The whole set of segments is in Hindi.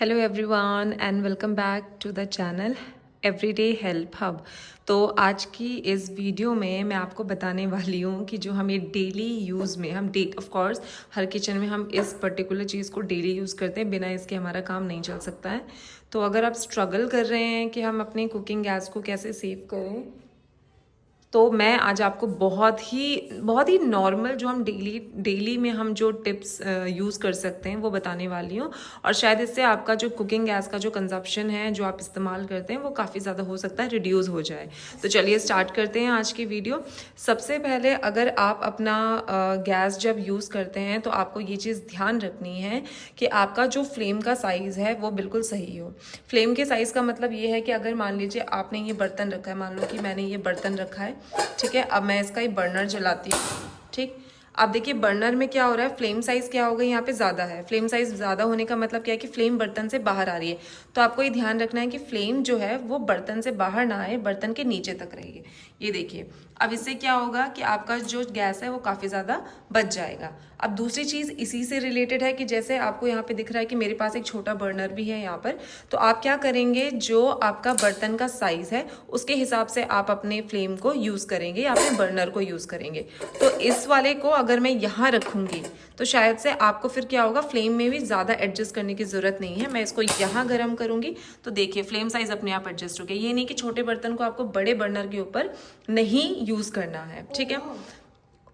Hello everyone and welcome back to the channel everyday help hub. तो आज की इस वीडियो में मैं आपको बताने वाली हूँ कि जो हमें डेली यूज़ में हम ऑफ कोर्स हर किचन में हम इस पर्टिकुलर चीज़ को डेली यूज़ करते हैं, बिना इसके हमारा काम नहीं चल सकता है। तो अगर आप स्ट्रगल कर रहे हैं कि हम अपनी कुकिंग गैस को कैसे सेव करें, तो मैं आज आपको बहुत ही नॉर्मल जो हम डेली में हम जो टिप्स यूज़ कर सकते हैं वो बताने वाली हूँ। और शायद इससे आपका जो कुकिंग गैस का जो कंजप्शन है जो आप इस्तेमाल करते हैं वो काफ़ी ज़्यादा हो सकता है रिड्यूस हो जाए। तो चलिए स्टार्ट करते हैं आज की वीडियो। सबसे पहले अगर आप अपना गैस जब यूज़ करते हैं तो आपको ये चीज़ ध्यान रखनी है कि आपका जो फ्लेम का साइज़ है वो बिल्कुल सही हो। फ्लेम के साइज़ का मतलब ये है कि अगर मान लीजिए आपने ये बर्तन रखा है, मान लो कि मैंने ये बर्तन रखा है, ठीक है। अब मैं इसका ही बर्नर जलाती हूँ, ठीक। अब देखिए बर्नर में क्या हो रहा है, फ्लेम साइज क्या हो गई यहाँ पे ज़्यादा है। फ्लेम साइज ज़्यादा होने का मतलब क्या है कि फ्लेम बर्तन से बाहर आ रही है। तो आपको ये ध्यान रखना है कि फ्लेम जो है वो बर्तन से बाहर ना आए, बर्तन के नीचे तक रहेगी। ये देखिए, अब इससे क्या होगा कि आपका जो गैस है वो काफ़ी ज़्यादा बच जाएगा। अब दूसरी चीज़ इसी से रिलेटेड है कि जैसे आपको यहाँ पे दिख रहा है कि मेरे पास एक छोटा बर्नर भी है यहाँ पर। तो आप क्या करेंगे, जो आपका बर्तन का साइज़ है उसके हिसाब से आप अपने फ्लेम को यूज़ करेंगे या अपने बर्नर को यूज़ करेंगे। तो इस वाले को अगर मैं यहाँ रखूँगी तो शायद से आपको फिर क्या होगा, फ्लेम में भी ज़्यादा एडजस्ट करने की ज़रूरत नहीं है। मैं इसको यहाँ गर्म करूँगी तो देखिए फ्लेम साइज़ अपने आप एडजस्ट हो गया। ये नहीं कि छोटे बर्तन को आपको बड़े बर्नर के ऊपर नहीं यूज़ करना है, ठीक है।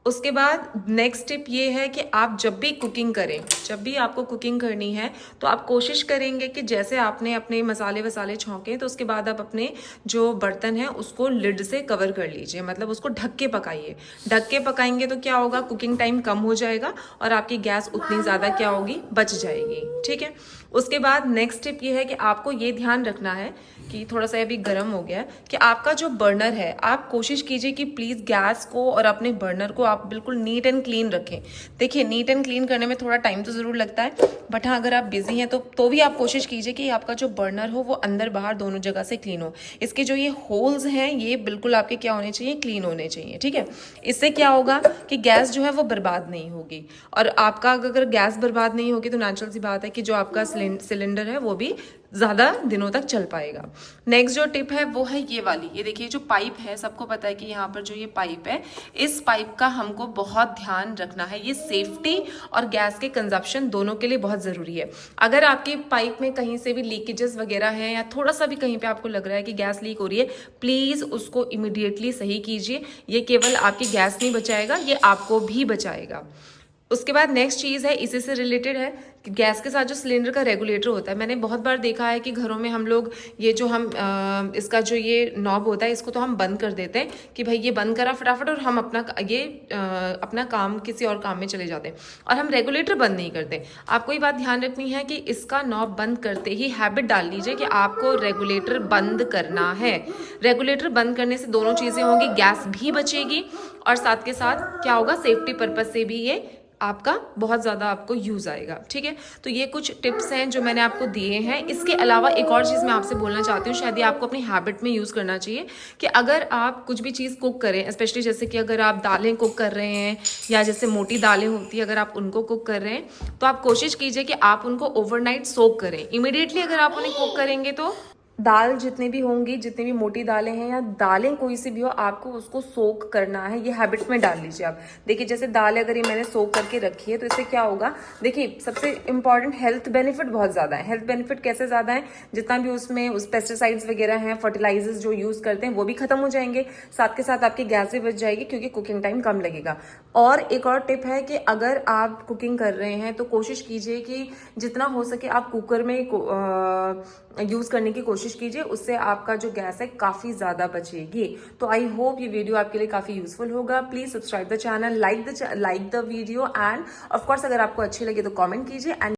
उसके बाद नेक्स्ट टिप ये है कि आप जब भी कुकिंग करें, जब भी आपको कुकिंग करनी है तो आप कोशिश करेंगे कि जैसे आपने अपने मसाले वसाले छौंके तो उसके बाद आप अपने जो बर्तन है उसको लिड से कवर कर लीजिए, मतलब उसको ढक के पकाइए। ढक के पकाएंगे तो क्या होगा, कुकिंग टाइम कम हो जाएगा और आपकी गैस उतनी ज़्यादा क्या होगी, बच जाएगी, ठीक है। उसके बाद नेक्स्ट टिप ये है कि आपको ये ध्यान रखना है कि थोड़ा सा अभी गर्म हो गया है कि आपका जो बर्नर है, आप कोशिश कीजिए कि प्लीज़ गैस को और अपने बर्नर को आप बिल्कुल नीट एंड क्लीन रखें। देखिए नीट एंड क्लीन करने में थोड़ा टाइम तो ज़रूर लगता है, बट हाँ अगर आप बिजी हैं तो भी आप कोशिश कीजिए कि आपका जो बर्नर हो वो अंदर बाहर दोनों जगह से क्लीन हो। इसके जो ये होल्स हैं ये बिल्कुल आपके क्या होने चाहिए, क्लीन होने चाहिए, ठीक है। इससे क्या होगा कि गैस जो है वो बर्बाद नहीं होगी। और आपका अगर गैस बर्बाद नहीं होगी तो नेचुरल सी बात है कि जो आपका सिलेंडर है वो भी ज़्यादा दिनों तक चल पाएगा। नेक्स्ट जो टिप है वो है ये वाली। ये देखिए जो पाइप है, सबको पता है कि यहाँ पर जो ये पाइप है, इस पाइप का हमको बहुत ध्यान रखना है। ये सेफ्टी और गैस के कंजप्शन दोनों के लिए बहुत ज़रूरी है। अगर आपके पाइप में कहीं से भी लीकेजेस वगैरह हैं या थोड़ा सा भी कहीं पे आपको लग रहा है कि गैस लीक हो रही है, प्लीज़ उसको इमिडिएटली सही कीजिए। ये केवल आपकी गैस नहीं बचाएगा, ये आपको भी बचाएगा। उसके बाद नेक्स्ट चीज़ है, इसी से रिलेटेड है कि गैस के साथ जो सिलेंडर का रेगुलेटर होता है, मैंने बहुत बार देखा है कि घरों में हम लोग ये जो हम इसका जो ये नॉब होता है इसको तो हम बंद कर देते हैं कि भाई ये बंद करा फटाफट और हम अपना काम किसी और काम में चले जाते हैं, और हम रेगुलेटर बंद नहीं करते। आपको ये बात ध्यान रखनी है कि इसका नॉब बंद करते ही हैबिट डाल लीजिए कि आपको रेगुलेटर बंद करना है। रेगुलेटर बंद करने से दोनों चीज़ें होंगी, गैस भी बचेगी और साथ के साथ क्या होगा, सेफ्टी पर्पज से भी ये आपका बहुत ज़्यादा आपको यूज़ आएगा, ठीक है। तो ये कुछ टिप्स हैं जो मैंने आपको दिए हैं। इसके अलावा एक और चीज़ मैं आपसे बोलना चाहती हूँ, शायद ये आपको अपनी हैबिट में यूज़ करना चाहिए कि अगर आप कुछ भी चीज़ कुक करें, स्पेशली जैसे कि अगर आप दालें कुक कर रहे हैं या जैसे मोटी दालें होती है अगर आप उनको कुक कर रहे हैं, तो आप कोशिश कीजिए कि आप उनको ओवरनाइट सोक करें। इमीडिएटली अगर आप उन्हें कुक करेंगे तो दाल जितनी भी होंगी, जितनी भी मोटी दालें हैं या दालें कोई सी भी हो, आपको उसको सोक करना है। ये हैबिट्स में डाल लीजिए आप। देखिए जैसे दाल अगर ये मैंने सोक करके रखी है तो इससे क्या होगा, देखिए सबसे इंपॉर्टेंट हेल्थ बेनिफिट बहुत ज़्यादा है। हेल्थ बेनिफिट कैसे ज़्यादा है, जितना भी उसमें उस पेस्टिसाइड्स वगैरह हैं, फर्टिलाइजर्स जो यूज़ करते हैं वो भी खत्म हो जाएंगे, साथ के साथ आपकी गैस भी बच जाएगी क्योंकि कुकिंग टाइम कम लगेगा। और एक और टिप है कि अगर आप कुकिंग कर रहे हैं तो कोशिश कीजिए कि जितना हो सके आप कुकर में यूज़ करने की कोशिश कीजिए, उससे आपका जो गैस है काफ़ी ज़्यादा बचेगी। तो आई होप ये वीडियो आपके लिए काफ़ी यूजफुल होगा। Please subscribe the channel, like the video end of course अगर आपको अच्छी लगे तो कमेंट कीजिए एंड